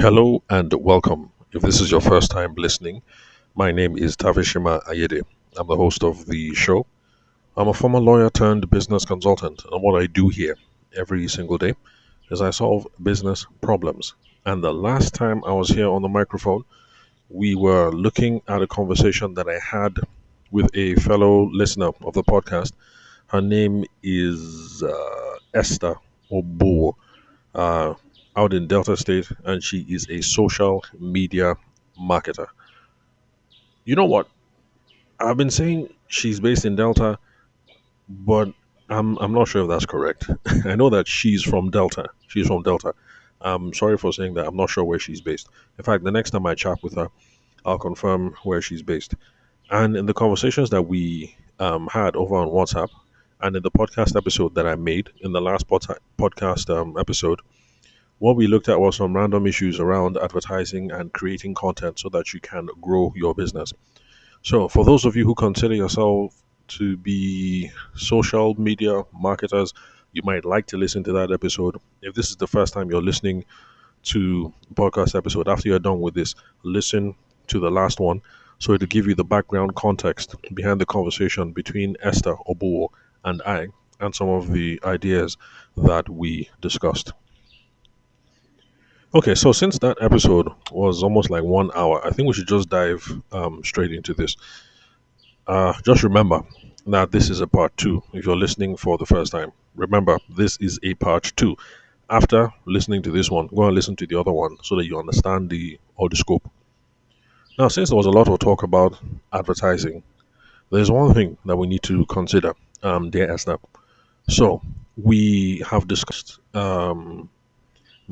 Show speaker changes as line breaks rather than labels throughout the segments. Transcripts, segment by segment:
Hello and welcome. If this is your first time listening, my name is Tavishima Ayede. I'm the host of the show. I'm a former lawyer turned business consultant, and what I do here every single day is I solve business problems. And the last time I was here on the microphone, we were looking at a conversation that I had with a fellow listener of the podcast. Her name is Esther Obuo, uh, out in Delta State, and she is a social media marketer. You know what? I've been saying she's based in Delta, but I'm not sure if that's correct. I know that she's from Delta. She's from Delta. I'm sorry for saying that. I'm not sure where she's based. In fact, the next time I chat with her, I'll confirm where she's based. And in the conversations that we had over on WhatsApp, and in the podcast episode that I made in the last podcast episode, what we looked at was some random issues around advertising and creating content so that you can grow your business. So, for those of you who consider yourself to be social media marketers, you might like to listen to that episode. If this is the first time you're listening to the podcast episode, after you're done with this, listen to the last one so it'll give you the background context behind the conversation between Esther Obuo and I and some of the ideas that we discussed. Okay, so since that episode was almost like 1 hour, I think we should just dive straight into this. Just remember that this is a part two. If you're listening for the first time, remember this is a part two. After listening to this one, go and listen to the other one so that you understand the scope. Now, since there was a lot of talk about advertising, there's one thing that we need to consider, dear Esther. So we have discussed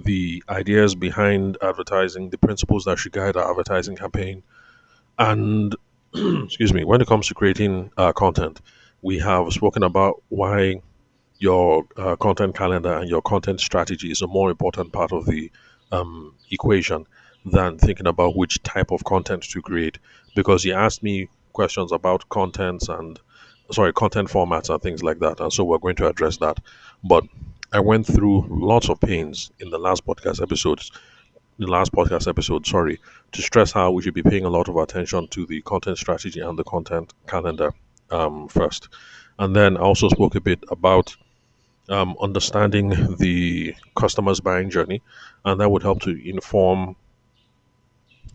the ideas behind advertising, the principles that should guide our advertising campaign, and excuse me, when it comes to creating content, we have spoken about why your content calendar and your content strategy is a more important part of the equation than thinking about which type of content to create. Because you asked me questions about content formats and things like that, and so we're going to address that. But I went through lots of pains in the last podcast episode, sorry, to stress how we should be paying a lot of attention to the content strategy and the content calendar first. And then I also spoke a bit about understanding the customer's buying journey, and that would help to inform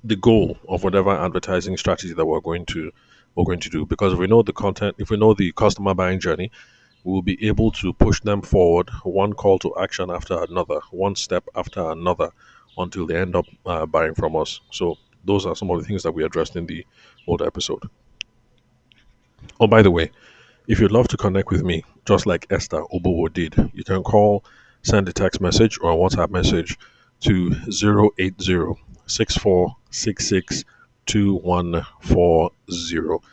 the goal of whatever advertising strategy that we're going to do. Because if we know the customer buying journey, we'll be able to push them forward one call to action after another, one step after another, until they end up buying from us. So those are some of the things that we addressed in the older episode. Oh, by the way, if you'd love to connect with me, just like Esther Obowo did, you can call, send a text message or a WhatsApp message to 080 6466 2140.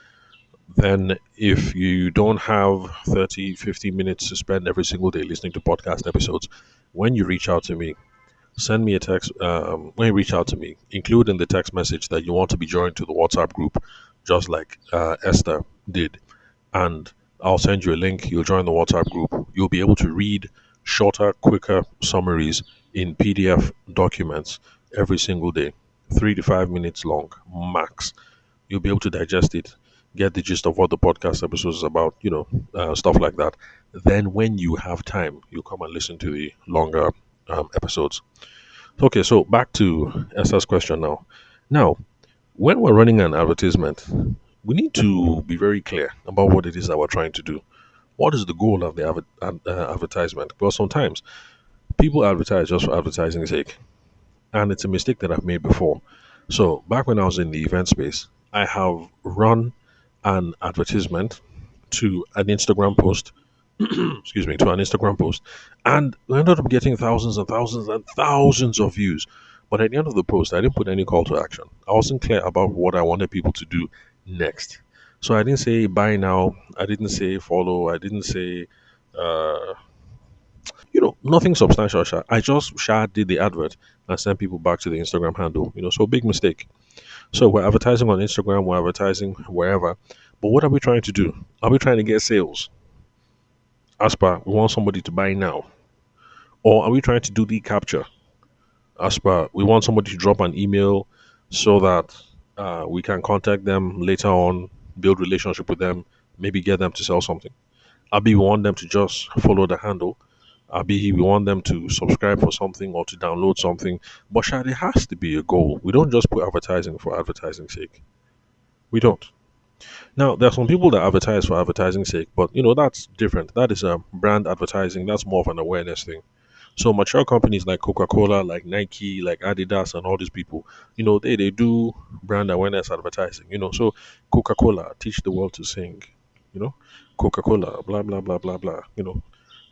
Then, if you don't have 30, 50 minutes to spend every single day listening to podcast episodes, when you reach out to me, send me a text. When you reach out to me, include in the text message that you want to be joined to the WhatsApp group, just like Esther did. And I'll send you a link. You'll join the WhatsApp group. You'll be able to read shorter, quicker summaries in PDF documents every single day, 3 to 5 minutes long, max. You'll be able to digest it, get the gist of what the podcast episode is about, stuff like that. Then, when you have time, you come and listen to the longer episodes. Okay, so back to Esther's question now. Now, when we're running an advertisement, we need to be very clear about what it is that we're trying to do. What is the goal of the advertisement? Because sometimes people advertise just for advertising's sake, and it's a mistake that I've made before. So, back when I was in the event space, I have run an advertisement to an Instagram post, excuse me, to an Instagram post, and I ended up getting thousands and thousands and thousands of views. But at the end of the post, I didn't put any call to action. I wasn't clear about what I wanted people to do next. So I didn't say buy now. I didn't say follow. I didn't say, uh, nothing substantial. I just did the advert and sent people back to the Instagram handle. So big mistake. So we're advertising on Instagram, we're advertising wherever. But what are we trying to do? Are we trying to get sales? As per, we want somebody to buy now. Or are we trying to do the capture? As per, we want somebody to drop an email so that we can contact them later on, build relationship with them, maybe get them to sell something. Abi, we want them to just follow the handle. Abi, we want them to subscribe for something or to download something. But Shad, it has to be a goal. We don't just put advertising for advertising's sake. We don't. Now, there are some people that advertise for advertising's sake, but that's different. That is a brand advertising. That's more of an awareness thing. So mature companies like Coca-Cola, like Nike, like Adidas, and all these people, they do brand awareness advertising. So Coca-Cola teach the world to sing. You know, Coca-Cola, blah blah blah blah blah.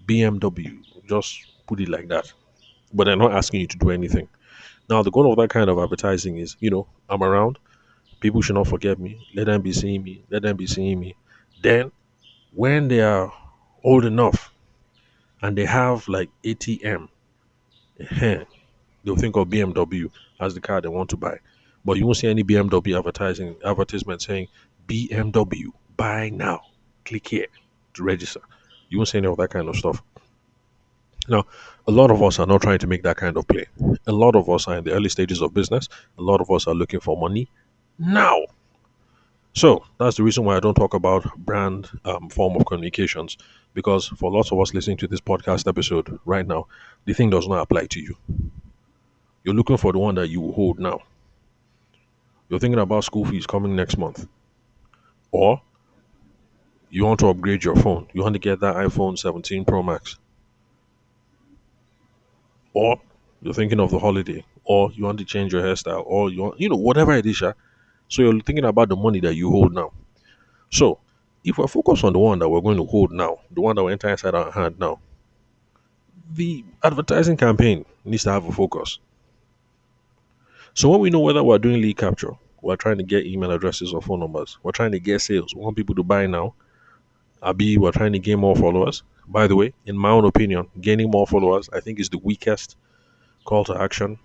BMW, just put it like that. But they're not asking you to do anything. Now, the goal of that kind of advertising is, I'm around. People should not forget me. Let them be seeing me. Let them be seeing me. Then, when they are old enough and they have like ATM, they'll think of BMW as the car they want to buy. But you won't see any BMW advertisement saying BMW buy now. Click here to register. You won't see any of that kind of stuff. Now, a lot of us are not trying to make that kind of play. A lot of us are in the early stages of business. A lot of us are looking for money now. So that's the reason why I don't talk about brand form of communications, because for lots of us listening to this podcast episode right now, the thing does not apply to you. You're looking for the one that you will hold now. You're thinking about school fees coming next month, or you want to upgrade your phone. You want to get that iPhone 17 Pro Max, or you're thinking of the holiday, or you want to change your hairstyle, or you want, whatever it is. Yeah? So you're thinking about the money that you hold now. So if we're focused on the one that we're going to hold now, the one that will enter inside our hand now, the advertising campaign needs to have a focus. So when we know whether we're doing lead capture, we're trying to get email addresses or phone numbers, we're trying to get sales, we want people to buy now, Abi, we're trying to gain more followers. By the way, in my own opinion, gaining more followers, I think, is the weakest call to action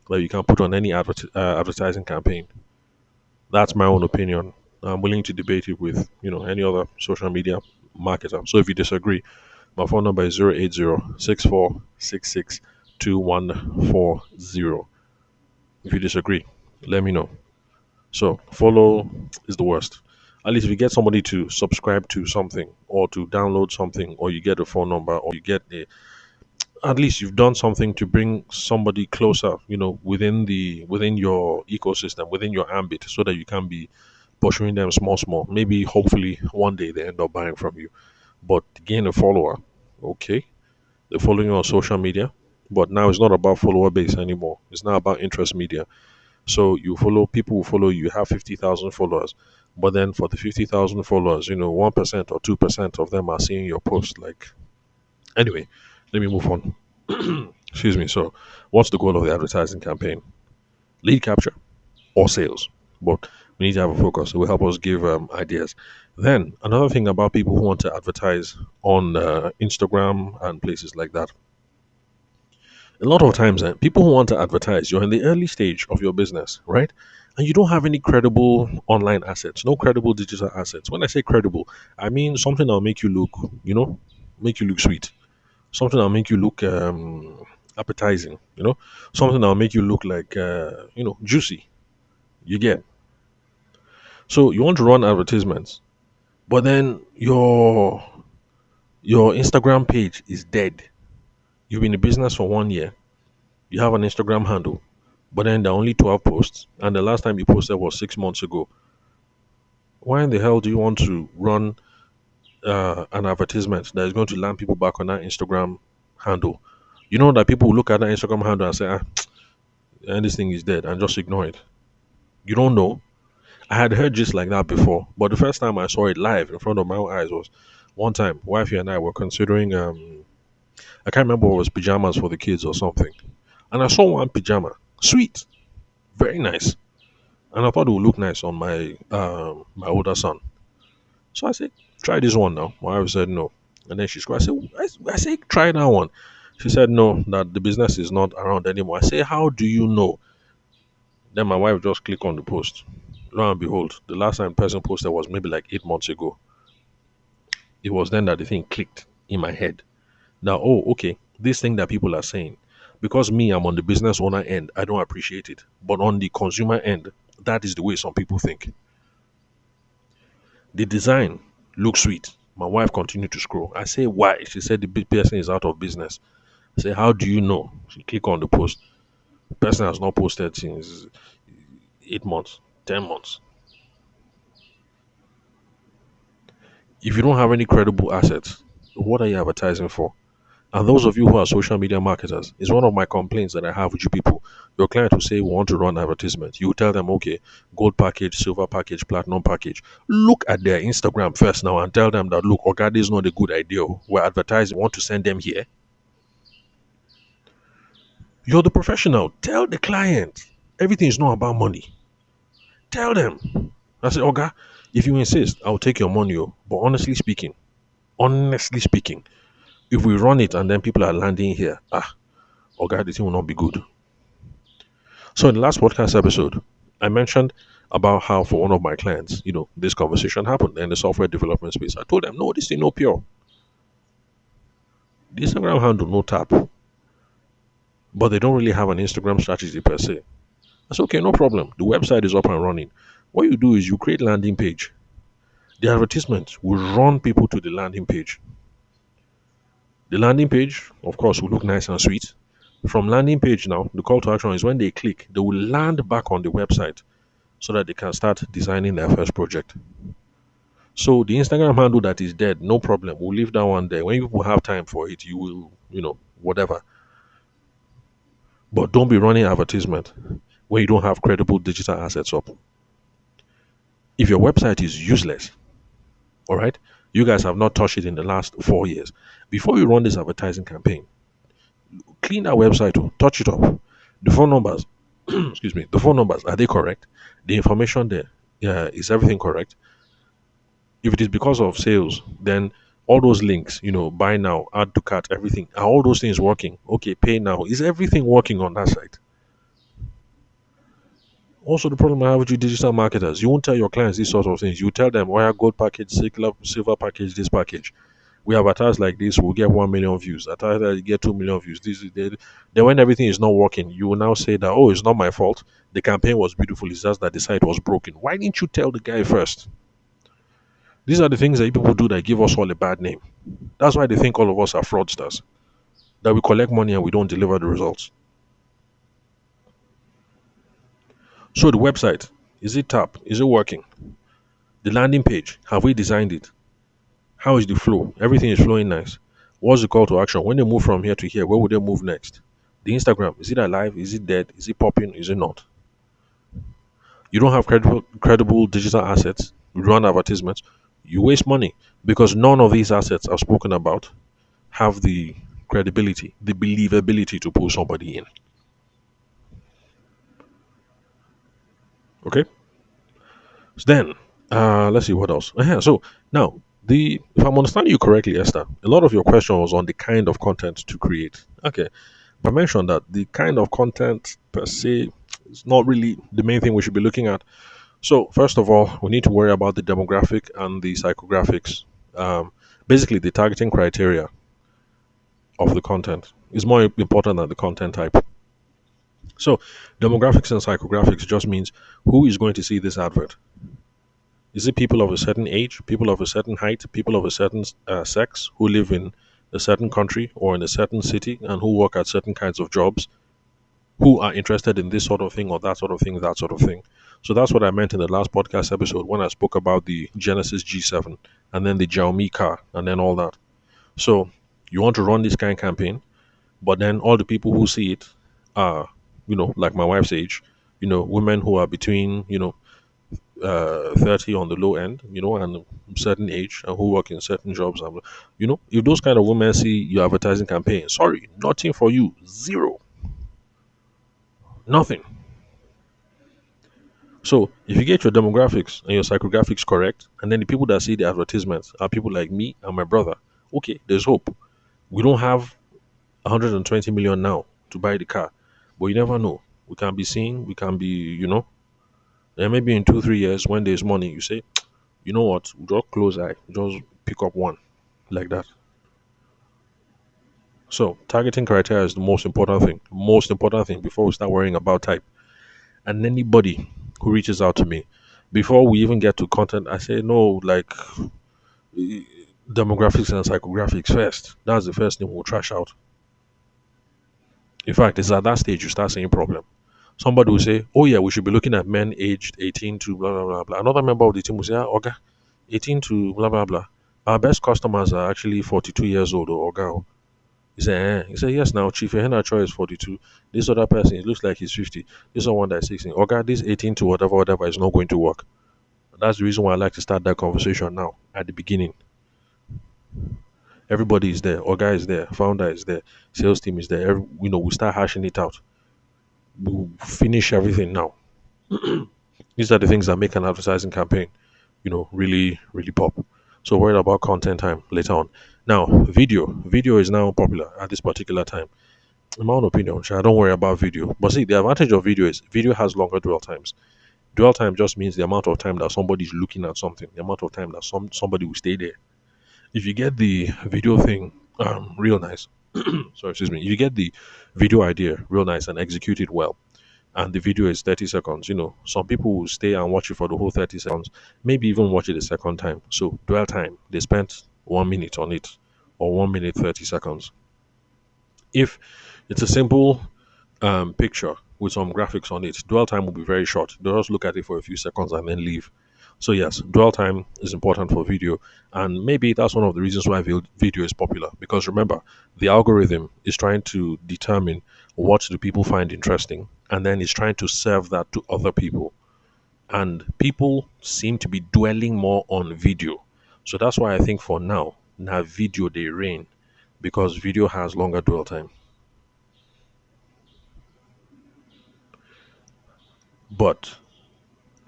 that you can put on any advertising campaign. That's my own opinion. I'm willing to debate it with any other social media marketer. So if you disagree, my phone number is 080-6466-2140. If you disagree, let me know. So follow is the worst. At least if you get somebody to subscribe to something or to download something, or you get a phone number, or you get at least you've done something to bring somebody closer, within your ecosystem, within your ambit, so that you can be pursuing them small. Maybe hopefully one day they end up buying from you. But to gain a follower, okay, they're following you on social media. But now it's not about follower base anymore. It's now about interest media. So you follow people who follow you. You have 50,000 followers, but then for the 50,000 followers, 1% or 2% of them are seeing your post. Like, anyway, let me move on. Excuse me. So, what's the goal of the advertising campaign? Lead capture or sales? But we need to have a focus. It will help us give ideas. Then another thing about people who want to advertise on Instagram and places like that. A lot of times, people who want to advertise, you're in the early stage of your business, right? And you don't have any credible online assets, no credible digital assets. When I say credible, I mean something that'll make you look, make you look sweet, something that'll make you look appetizing, something that'll make you look like, juicy. You get. So you want to run advertisements, but then your Instagram page is dead. You've been in business for 1 year. You have an Instagram handle, but then there are only 12 posts, and the last time you posted was 6 months ago. Why in the hell do you want to run an advertisement that is going to land people back on that Instagram handle? You know that people will look at that Instagram handle and say, and this thing is dead, and just ignore it. You don't know. I had heard just like that before, but the first time I saw it live in front of my own eyes was one time. Wifey and I were considering, I can't remember what it was, pajamas for the kids or something, and I saw one pajama, sweet, very nice, and I thought it would look nice on my older son. So I said, try this one now. My wife said no, and then she screamed. I said, try that one. She said no, that the business is not around anymore. I say, how do you know? Then my wife just clicked on the post. Lo and behold, the last time the person posted was maybe like 8 months ago. It was then that the thing clicked in my head. Now, oh, okay, this thing that people are saying, Because me, I'm on the business owner end, I don't appreciate it. But on the consumer end, that is the way some people think. The design looks sweet. My wife continued to scroll. I say, why? She said the big person is out of business. I say, how do you know? She click on the post. The person has not posted since 8 months, 10 months. If you don't have any credible assets, what are you advertising for? And those of you who are social media marketers, it's one of my complaints that I have with you people. Your client will say, we want to run advertisement. You tell them, okay, gold package, silver package, platinum package. Look at their Instagram first now and tell them that, look, okay, this is not a good idea. We're advertising, we want to send them here. You're the professional. Tell the client. Everything is not about money. Tell them. I said, okay, if you insist, I'll take your money. But honestly speaking, if we run it and then people are landing here, okay, the thing will not be good. So in the last podcast episode, I mentioned about how for one of my clients, this conversation happened in the software development space. I told them, no, this thing no pure. The Instagram handle no tap, but they don't really have an Instagram strategy per se. I said, okay, no problem. The website is up and running. What you do is you create landing page. The advertisement will run people to the landing page. The landing page, of course, will look nice and sweet. From landing page now, the call to action is when they click, they will land back on the website so that they can start designing their first project. So the Instagram handle that is dead, no problem. We'll leave that one there. When people have time for it, you will, whatever. But don't be running advertisement when you don't have credible digital assets up. If your website is useless, all right, you guys have not touched it in the last 4 years. Before you run this advertising campaign, clean that website, touch it up. The phone numbers, excuse me, the phone numbers, are they correct? The information there, is everything correct? If it is because of sales, then all those links, buy now, add to cart, everything, are all those things working? Okay, pay now. Is everything working on that site? Also, the problem I have with you digital marketers, you won't tell your clients these sort of things. You tell them, why gold package, silver package, this package. We advertise like this, we'll get 1 million views. Advertise that you get 2 million views. Then when everything is not working, you will now say that, oh, it's not my fault. The campaign was beautiful. It's just that the site was broken. Why didn't you tell the guy first? These are the things that people do that give us all a bad name. That's why they think all of us are fraudsters. That we collect money and we don't deliver the results. So the website, is it tap? Is it working? The landing page, have we designed it? How is the flow? Everything is flowing nice. What's the call to action? When they move from here to here, where would they move next? The Instagram, is it alive? Is it dead? Is it popping? Is it not? You don't have credible digital assets. You run advertisements. You waste money because none of these assets I've spoken about have the credibility, the believability to pull somebody in. Okay. So then, let's see what else. So now, if I'm understanding you correctly, Esther, a lot of your question was on the kind of content to create. Okay, but I mentioned that the kind of content per se is not really the main thing we should be looking at. So first of all, we need to worry about the demographic and the psychographics. Basically, the targeting criteria of the content is more important than the content type. So demographics and psychographics just means who is going to see this advert. Is it people of a certain age, people of a certain height, people of a certain sex who live in a certain country or in a certain city and who work at certain kinds of jobs, who are interested in this sort of thing or that sort of thing, that sort of thing? So that's what I meant in the last podcast episode when I spoke about the Genesis G7 and then the Xiaomi car and then all that. So you want to run this kind of campaign, but then all the people who see it are, like my wife's age, women who are between, 30 on the low end, and certain age and who work in certain jobs. And, if those kind of women see your advertising campaign, sorry, nothing for you. Zero. Nothing. So if you get your demographics and your psychographics correct, and then the people that see the advertisements are people like me and my brother, okay, there's hope. We don't have 120 million now to buy the car, but you never know. We can be seen, we can be, and maybe in 2 3 years when there's money, you say, you know what, just close eye, just pick up one like that. So targeting criteria is the most important thing. Most important thing before we start worrying about type. And anybody who reaches out to me, before we even get to content, I say no, like demographics and psychographics first. That's the first thing we'll trash out. In fact, it's at that stage you start seeing problem. Somebody will say, "Oh yeah, we should be looking at men aged 18 to blah blah blah blah." Another member of the team will say, "Okay, 18 to blah blah blah. Our best customers are actually 42 years old or Oga." He said, He said, yes, now Chief Ehena Choi is 42. This other person, it looks like he's 50. This one that is 16. Okay, this 18 to whatever is not going to work. That's the reason why I like to start that conversation now at the beginning. Everybody is there. Oga is there. Founder is there. Sales team is there. We start hashing it out. We'll finish everything now. These are the things that make an advertising campaign, really, really pop. So worried about content time later on. Now, video. Video is now popular at this particular time. In my own opinion, I don't worry about video. But see, the advantage of video is video has longer dwell times. Dwell time just means the amount of time that somebody is looking at something, the amount of time that somebody will stay there. If you get the video thing real nice, sorry, excuse me, if you get the video idea real nice and execute it well, and the video is 30 seconds, some people will stay and watch it for the whole 30 seconds, maybe even watch it a second time. So dwell time, they spent 1 minute on it or 1 minute 30 seconds. If it's a simple picture with some graphics on it, dwell time will be very short. They'll just look at it for a few seconds and then leave. So yes, dwell time is important for video, and maybe that's one of the reasons why video is popular. Because remember, the algorithm is trying to determine what do people find interesting, and then it's trying to serve that to other people. And people seem to be dwelling more on video, so that's why I think for now video they reign because video has longer dwell time. But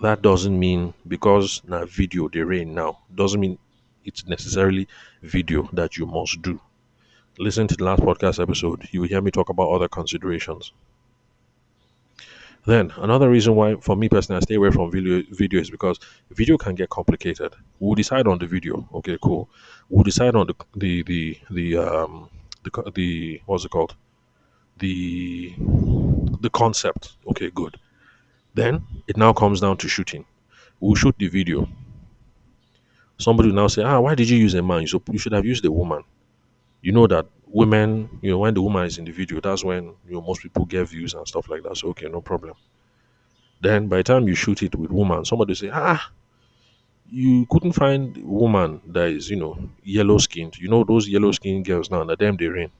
that doesn't mean because now video they reign now doesn't mean it's necessarily video that you must do. Listen to the last podcast episode, you will hear me talk about other considerations. Then another reason why for me personally I stay away from video is because video can get complicated. We'll decide on the video. Okay, cool. We'll decide on the what's it called? The the concept. Okay, good. Then it now comes down to shooting. We'll shoot the video. Somebody will now say, why did you use a man? You should have used a woman. You know that women, when the woman is in the video, that's when most people get views and stuff like that. So okay, no problem. Then by the time you shoot it with woman, somebody will say, you couldn't find a woman that is, yellow skinned. You know those yellow skinned girls now, that them they rain.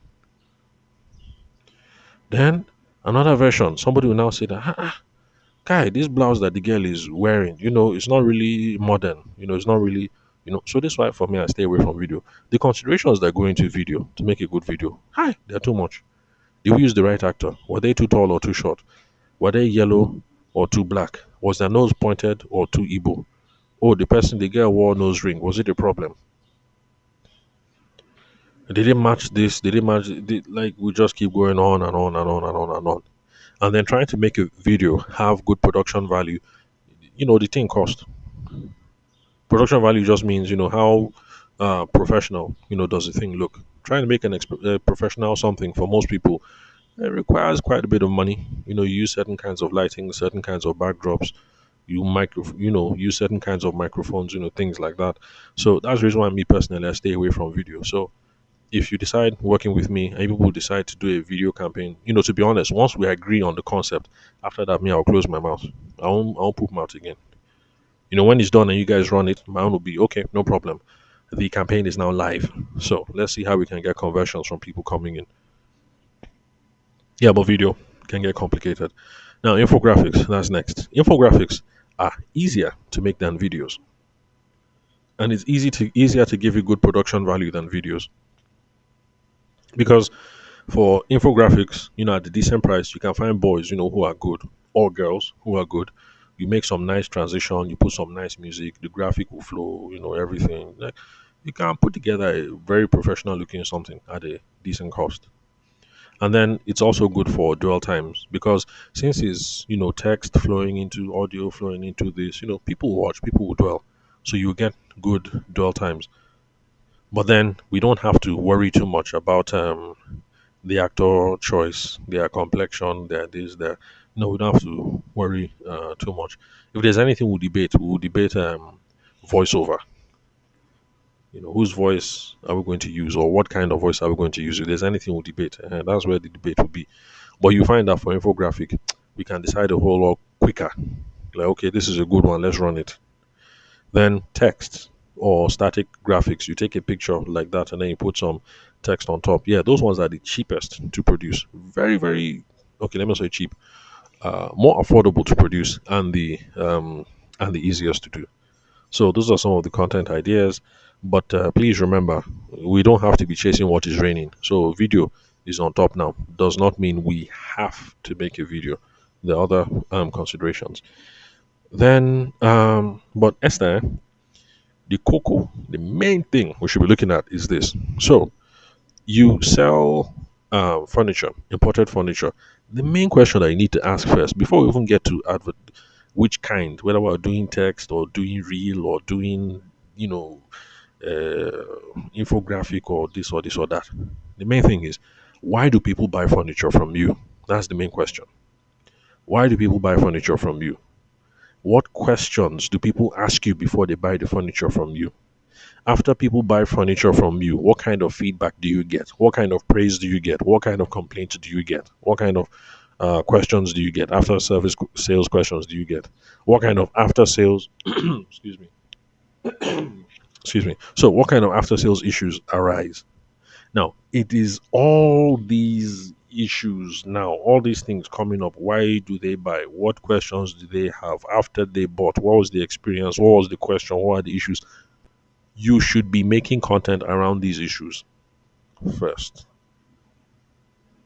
Then another version, somebody will now say that, guy, this blouse that the girl is wearing, it's not really modern. It's not really, So this is why for me, I stay away from video. The considerations that go into video to make a good video, they're too much. Did we use the right actor? Were they too tall or too short? Were they yellow or too black? Was their nose pointed or too Igbo? Oh, the girl wore nose ring. Was it a problem? They didn't match this. They didn't match. Like we just keep going on and on and on and on and on, and then trying to make a video have good production value. The thing cost. Production value just means how professional does the thing look. Trying to make professional something for most people, it requires quite a bit of money. You use certain kinds of lighting, certain kinds of backdrops. Use certain kinds of microphones, things like that. So that's the reason why me personally I stay away from video. So if you decide working with me and people decide to do a video campaign, to be honest, once we agree on the concept, after that, I'll close my mouth. I won't poop mouth again. When it's done and you guys run it, my own will be okay, no problem. The campaign is now live. So let's see how we can get conversions from people coming in. Yeah, but video can get complicated. Now, infographics, that's next. Infographics are easier to make than videos. And it's easier to give you good production value than videos. Because for infographics, at a decent price, you can find boys, who are good, or girls who are good. You make some nice transition, you put some nice music, the graphic will flow, everything. Like, you can put together a very professional looking something at a decent cost. And then it's also good for dwell times because since it's, text flowing into audio, flowing into this, people watch, people will dwell. So you get good dwell times. But then we don't have to worry too much about the actor choice, their complexion, their this, their. No, we don't have to worry too much. If there's anything we'll debate voiceover. Whose voice are we going to use, or what kind of voice are we going to use? If there's anything we'll debate, and that's where the debate will be. But you find that for infographic, we can decide a whole lot quicker. Like, okay, this is a good one, let's run it. Then text or static graphics, you take a picture like that and then you put some text on top. Yeah, those ones are the cheapest to produce. Very, very okay. Let me say cheap, more affordable to produce, and the easiest to do. So those are some of the content ideas. But please remember, we don't have to be chasing what is raining. So video is on top now. Does not mean we have to make a video. There are other considerations. Then, but Esther, the cocoa, the main thing we should be looking at is this. So you sell furniture, imported furniture. The main question that you need to ask first, before we even get to advert, which kind, whether we're doing text or doing real or doing, you know, infographic or this or this or that. The main thing is, why do people buy furniture from you? That's the main question. Why do people buy furniture from you? What questions do people ask you before they buy the furniture from you? After people buy furniture from you, what kind of feedback do you get? What kind of praise do you get? What kind of complaints do you get? What kind of questions do you get? After service sales questions do you get? What kind of after sales? Excuse me. Excuse me. So, what kind of after sales issues arise? Now, it is all these issues now, all these things coming up. Why do they buy? What questions do they have after they bought? What was the experience? What was the question? What are the issues? You should be making content around these issues first.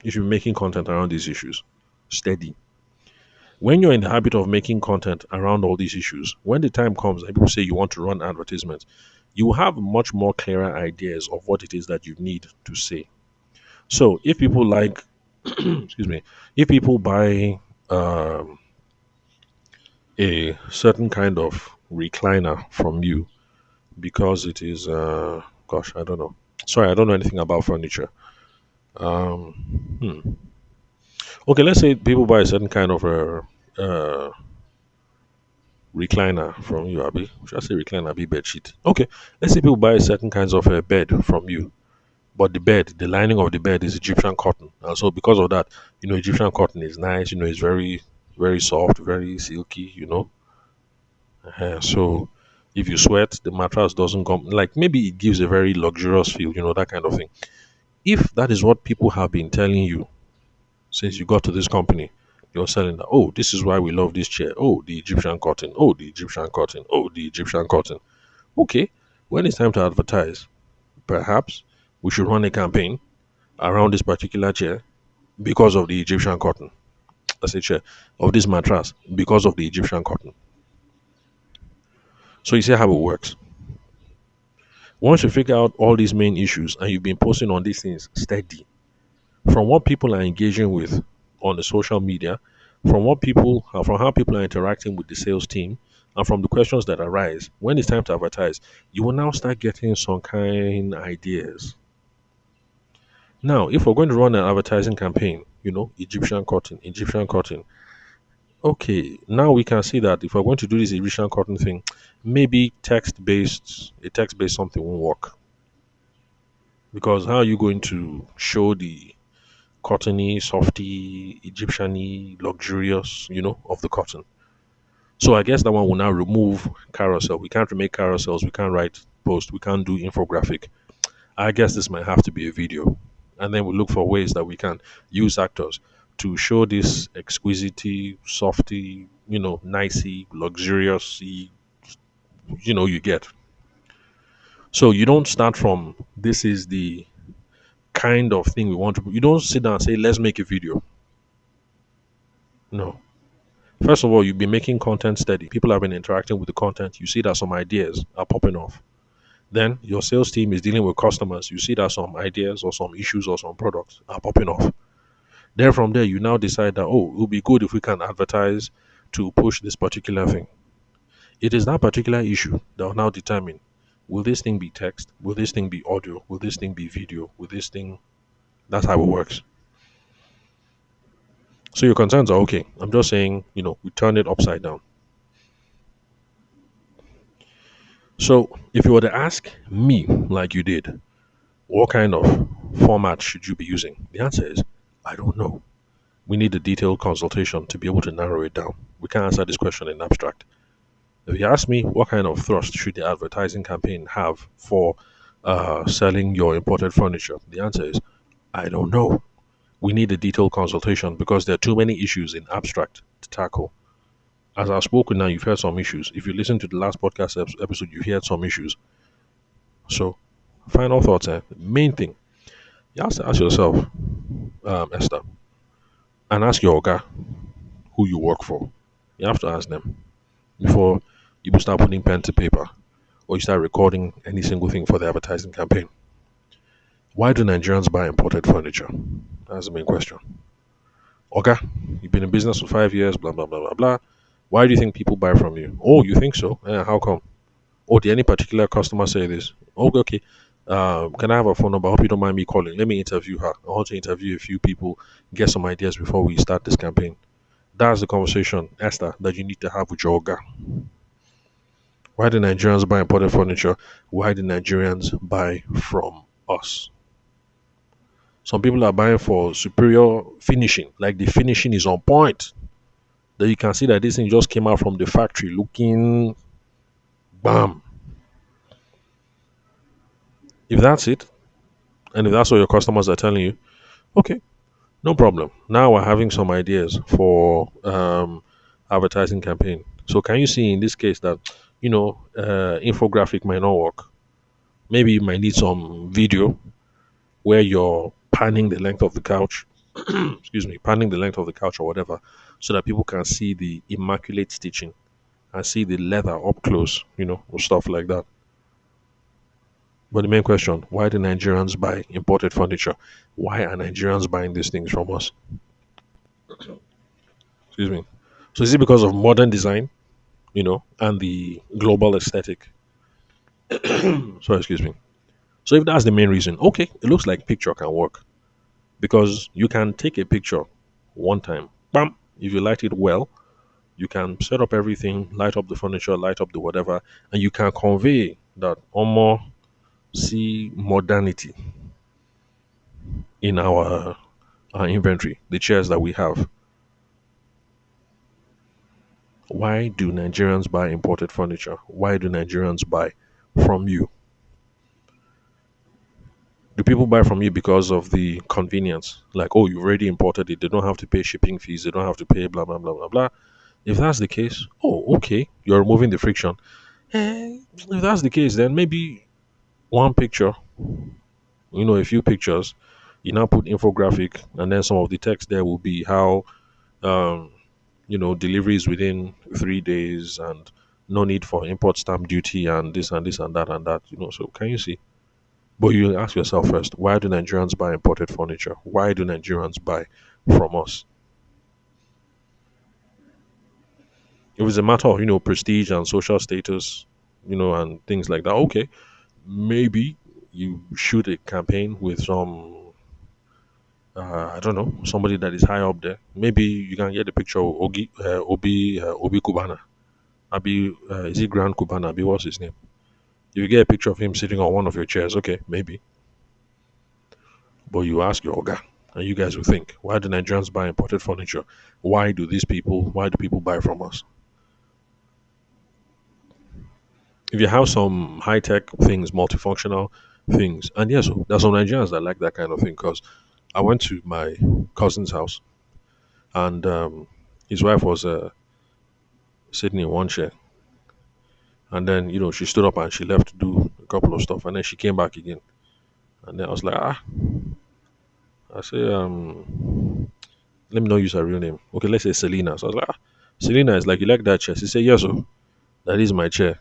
You should be making content around these issues steady. When you're in the habit of making content around all these issues, when the time comes and people say you want to run advertisements, you will have much more clearer ideas of what it is that you need to say. So if people like, excuse me, if people buy a certain kind of recliner from you because it is, gosh, I don't know. Sorry, I don't know anything about furniture. Um, hmm. Okay, let's say people buy a certain kind of a recliner from you, Abby. Should I say recliner, Abby bed sheet? Okay, let's say people buy certain kinds of a bed from you, but the lining of the bed is Egyptian cotton, and so because of that, Egyptian cotton is nice. It's very, very soft, very silky. So if you sweat, the mattress doesn't come. Like maybe it gives a very luxurious feel. That kind of thing. If that is what people have been telling you since you got to this company, you're selling that. Oh, this is why we love this chair. Oh, the Egyptian cotton. Oh, the Egyptian cotton. Oh, the Egyptian cotton. Okay, when it's time to advertise, perhaps we should run a campaign around this particular chair because of the Egyptian cotton. That's a chair of this mattress because of the Egyptian cotton. So you see how it works. Once you figure out all these main issues and you've been posting on these things steady, from what people are engaging with on the social media, from how people are interacting with the sales team, and from the questions that arise when it's time to advertise, you will now start getting some kind ideas. Now, if we're going to run an advertising campaign, Egyptian cotton, Egyptian cotton. Okay, now we can see that if we're going to do this Egyptian cotton thing, maybe a text based something won't work. Because how are you going to show the cottony, softy, Egyptian-y, luxurious, of the cotton? So I guess that one will now remove carousel. We can't remake carousels. We can't write post. We can't do infographic. I guess this might have to be a video. And then we look for ways that we can use actors to show this exquisite, softy, nicey, luxurious, you get. So you don't start from this is the kind of thing we want to. You don't sit down and say, let's make a video. No. First of all, you've been making content steady. People have been interacting with the content. You see that some ideas are popping off. Then your sales team is dealing with customers. You see that some ideas or some issues or some products are popping off. Then from there, you now decide that, oh, it would be good if we can advertise to push this particular thing. It is that particular issue that will now determine, will this thing be text? Will this thing be audio? Will this thing be video? Will this thing That's how it works. So your concerns are okay. I'm just saying, we turn it upside down. So if you were to ask me, like you did, what kind of format should you be using? The answer is, I don't know. We need a detailed consultation to be able to narrow it down. We can't answer this question in abstract. If you ask me, what kind of thrust should the advertising campaign have for selling your imported furniture? The answer is, I don't know. We need a detailed consultation because there are too many issues in abstract to tackle. As I've spoken now, you've heard some issues. If you listen to the last podcast episode, you heard some issues. So, final thoughts. Main thing, you have to ask yourself, Esther, and ask your guy who you work for. You have to ask them before you start putting pen to paper or you start recording any single thing for the advertising campaign. Why do Nigerians buy imported furniture? That's the main question. Okay, you've been in business for 5 years, blah, blah, blah, blah, blah. Why do you think people buy from you? Oh, you think so? How come? Oh, did any particular customer say this? Okay, okay. Can I have a phone number? I hope you don't mind me calling. Let me interview her. I want to interview a few people, get some ideas before we start this campaign. That's the conversation, Esther, that you need to have with your guy. Why do Nigerians buy imported furniture? Why do Nigerians buy from us? Some people are buying for superior finishing, like the finishing is on point. That you can see that this thing just came out from the factory looking bam. If that's it, and if that's what your customers are telling you, okay, no problem. Now we're having some ideas for advertising campaign. So can you see in this case that infographic might not work? Maybe you might need some video where you're panning the length of the couch, excuse me, panning the length of the couch or whatever, so that people can see the immaculate stitching and see the leather up close, or stuff like that. But the main question, why do Nigerians buy imported furniture? Why are Nigerians buying these things from us? Excuse me. So is it because of modern design, and the global aesthetic? Sorry, excuse me. So if that's the main reason, okay, it looks like picture can work because you can take a picture one time. Bam! If you light it well, you can set up everything, light up the furniture, light up the whatever, and you can convey that almost see modernity in our inventory, the chairs that we have. Why do Nigerians buy imported furniture? Why do Nigerians buy from you? Do people buy from you because of the convenience? Like, oh, you've already imported it. They don't have to pay shipping fees. They don't have to pay blah, blah, blah, blah, blah. If that's the case, oh, okay, you're removing the friction. If that's the case, then maybe one picture, a few pictures, you now put infographic, and then some of the text there will be how, um, deliveries within 3 days and no need for import stamp duty and this and this and that and that, So can you see? But you ask yourself first, why do Nigerians buy imported furniture? Why do Nigerians buy from us? If it's a matter of, prestige and social status, and things like that, okay, maybe you shoot a campaign with some, I don't know, somebody that is high up there. Maybe you can get a picture of Obi Kubana. Abi, is it Grand Kubana? Abi, what's his name? If you get a picture of him sitting on one of your chairs, okay, maybe. But you ask your Oga, and you guys will think, why do Nigerians buy imported furniture? Why do people buy from us? If you have some high tech things, multifunctional things, and yes, there's some Nigerians that like that kind of thing because I went to my cousin's house and his wife was sitting in one chair. And then, she stood up and she left to do a couple of stuff. And then she came back again. And then I was like, I say, let me not use her real name. Okay, let's say Selena. So I was like, Selena is like, you like that chair? She said, yes, oh, that is my chair.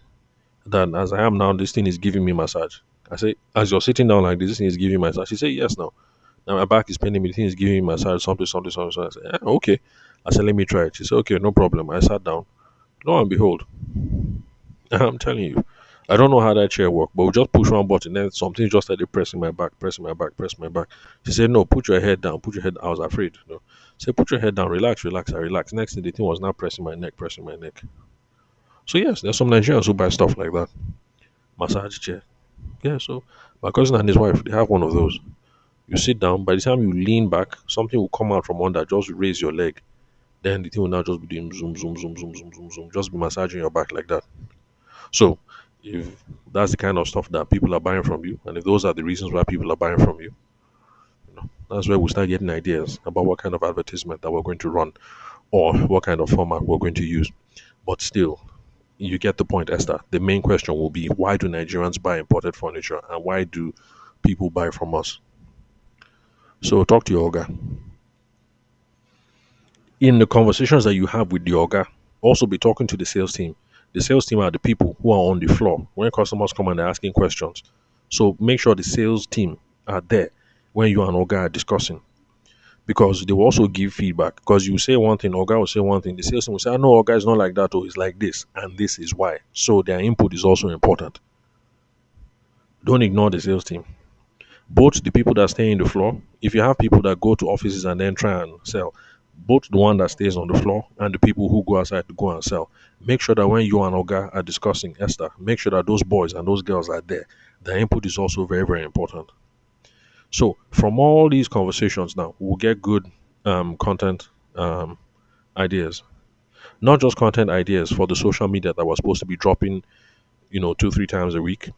Then as I am now, this thing is giving me massage. I say, as you're sitting down like this thing is giving me massage. She said, yes, now. Now my back is paining me. The thing is giving me massage, something, something, something. So I said, okay. I said, let me try it. She said, okay, no problem. I sat down. Lo and behold, I'm telling you, I don't know how that chair worked, but we just push one button, then something just started pressing my back, pressing my back, pressing my back. She said, "No, put your head down, put your head." I was afraid. Say, "Put your head down, relax, relax." I relaxed. Next thing, the thing was now pressing my neck, pressing my neck. So yes, there's some Nigerians who buy stuff like that, massage chair. Yeah. So my cousin and his wife, they have one of those. You sit down. By the time you lean back, something will come out from under. Just raise your leg. Then the thing will now just be doing zoom, zoom, zoom, zoom, zoom, zoom, zoom. Just be massaging your back like that. So, if that's the kind of stuff that people are buying from you, and if those are the reasons why people are buying from you, that's where we start getting ideas about what kind of advertisement that we're going to run or what kind of format we're going to use. But still, you get the point, Esther. The main question will be, why do Nigerians buy imported furniture and why do people buy from us? So, talk to your Oga. In the conversations that you have with the Oga, also be talking to the sales team. The sales team are the people who are on the floor when customers come and they're asking questions. So make sure the sales team are there when you and Oga are discussing, because they will also give feedback. Because you say one thing, Oga will say one thing, the sales team will say, "Oh, no, Oga is not like that, or it's like this, and this is why." So their input is also important. Don't ignore the sales team. Both the people that stay in the floor, if you have people that go to offices and then try and sell, both the one that stays on the floor and the people who go outside to go and sell, make sure that when you and Oga are discussing, Esther, make sure that those boys and those girls are there. Their input is also very, very important. So from all these conversations now, we'll get good content um, ideas. Not just content ideas for the social media that was supposed to be dropping, 2, 3 times a week,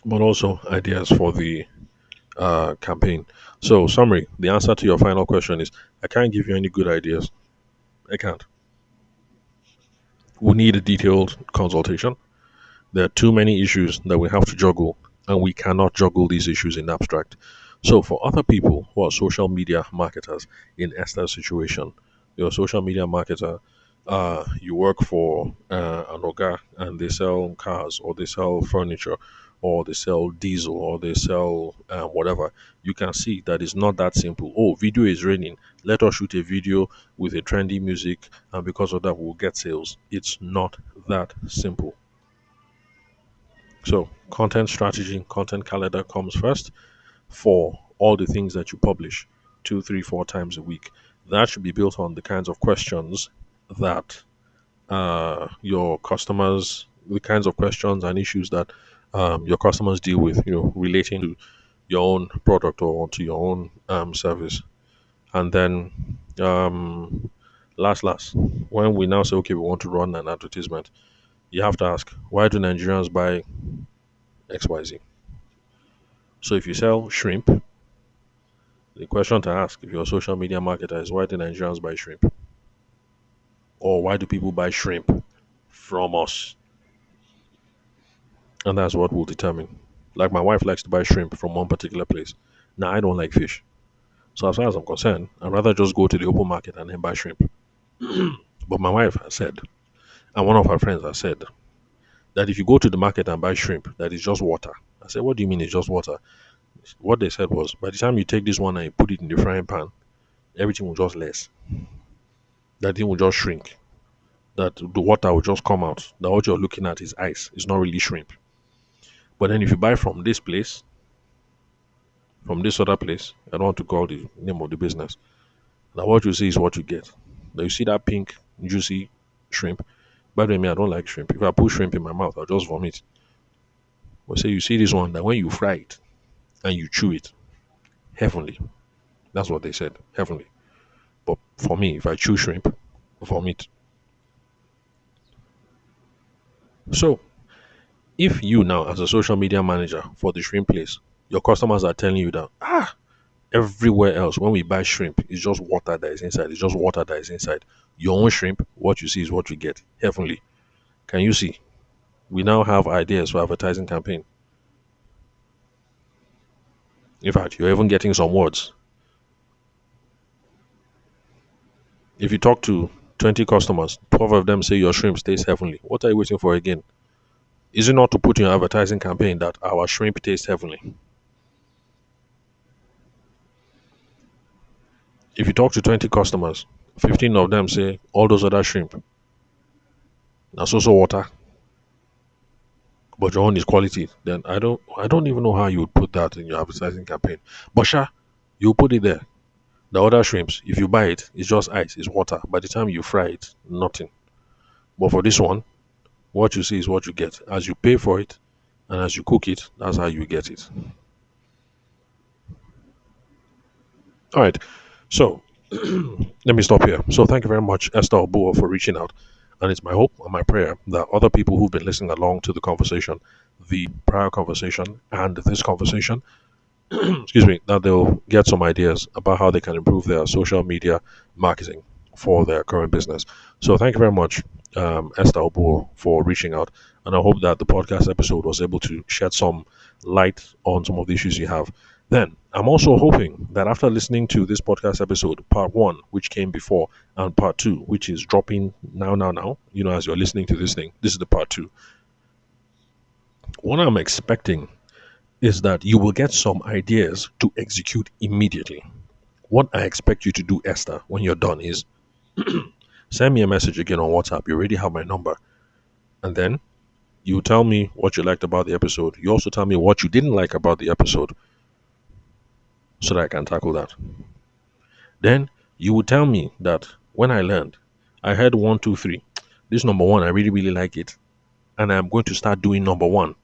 but also ideas for the campaign. So, summary, the answer to your final question is, I can't give you any good ideas. I can't. We need a detailed consultation. There are too many issues that we have to juggle, and we cannot juggle these issues in abstract. So, for other people who are social media marketers in Esther's situation, you're a social media marketer, you work for an Oga and they sell cars or they sell furniture or they sell diesel or they sell whatever, you can see that it's not that simple. Oh, video is raining. Let us shoot a video with a trendy music, and because of that, we'll get sales. It's not that simple. So, content strategy, content calendar comes first for all the things that you publish 2, 3, 4 times a week. That should be built on the kinds of questions that your customers, the kinds of questions and issues that your customers deal with, relating to your own product or to your own service. And then, last, when we now say, okay, we want to run an advertisement, you have to ask, why do Nigerians buy XYZ? So if you sell shrimp, the question to ask if you're a social media marketer is, why do Nigerians buy shrimp? Or why do people buy shrimp from us? And that's what will determine. Like my wife likes to buy shrimp from one particular place. Now I don't like fish. So as far as I'm concerned, I'd rather just go to the open market and then buy shrimp. But my wife has said, and one of her friends has said, that if you go to the market and buy shrimp, that is just water. I said, what do you mean it's just water? What they said was, by the time you take this one and you put it in the frying pan, everything will just less. That thing will just shrink. That the water will just come out. That what you're looking at is ice. It's not really shrimp. But then if you buy from this place, from this other place, I don't want to call the name of the business. Now what you see is what you get. Now you see that pink juicy shrimp. By the way, me, I don't like shrimp. If I put shrimp in my mouth, I'll just vomit. But say you see this one that when you fry it and you chew it, heavenly. That's what they said. Heavenly. But for me, if I chew shrimp, vomit. So if you now, as a social media manager for the shrimp place, your customers are telling you that everywhere else when we buy shrimp, it's just water that is inside. It's just water that is inside. Your own shrimp, what you see is what you get. Heavenly. Can you see? We now have ideas for advertising campaign. In fact, you're even getting some words. If you talk to 20 customers, 12 of them say your shrimp tastes heavenly. What are you waiting for again? Is it not to put in your advertising campaign that our shrimp tastes heavenly? If you talk to 20 customers, 15 of them say all those other shrimp, that's also water. but your own is quality, then I don't even know how you would put that in your advertising campaign. But sure, you put it there. The other shrimps, if you buy it, it's just ice, it's water. By the time you fry it, nothing. But for this one, what you see is what you get. As you pay for it and as you cook it, that's how you get it. All right. So let me stop here. So thank you very much, Esther Obuo, for reaching out. And it's my hope and my prayer that other people who've been listening along to the conversation, the prior conversation and this conversation, excuse me, that they'll get some ideas about how they can improve their social media marketing for their current business. So thank you very much, Esther Obuo, for reaching out. And I hope that the podcast episode was able to shed some light on some of the issues you have. Then I'm also hoping that after listening to this podcast episode, part one, which came before, and part two, which is dropping now, as you're listening to this thing, this is the part two. What I'm expecting is that you will get some ideas to execute immediately. What I expect you to do, Esther, when you're done is send me a message again on WhatsApp. You already have my number. And then you tell me what you liked about the episode. You also tell me what you didn't like about the episode so that I can tackle that. Then you would tell me that when I learned, I heard one, two, three. This number one, I really, really like it. And I'm going to start doing number one.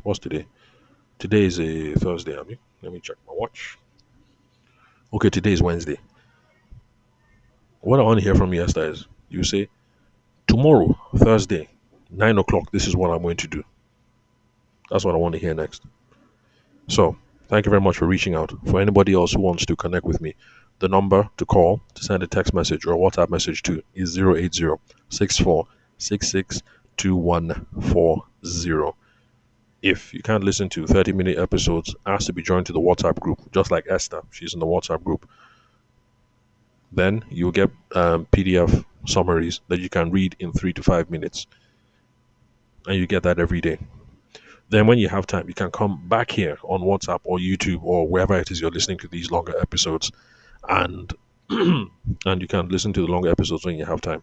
What's today? Today is a Thursday, Abby. Let me check my watch. Okay, today is Wednesday. What I want to hear from you, Esther, is you say, tomorrow, Thursday, 9 o'clock, this is what I'm going to do. That's what I want to hear next. So, thank you very much for reaching out. For anybody else who wants to connect with me, the number to call, to send a text message or a WhatsApp message to is 080 If you can't listen to 30-minute episodes, ask to be joined to the WhatsApp group, just like Esther. She's in the WhatsApp group. Then you'll get PDF summaries that you can read in 3 to 5 minutes. And you get that every day. Then when you have time, you can come back here on WhatsApp or YouTube or wherever it is you're listening to these longer episodes. And and you can listen to the longer episodes when you have time.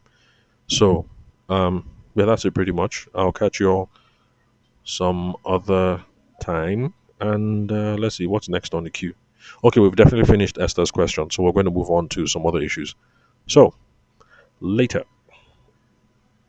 So, yeah, that's it pretty much. I'll catch you all some other time. And let's see, what's next on the queue? Okay, we've definitely finished Esther's question, so we're going to move on to some other issues. So, later.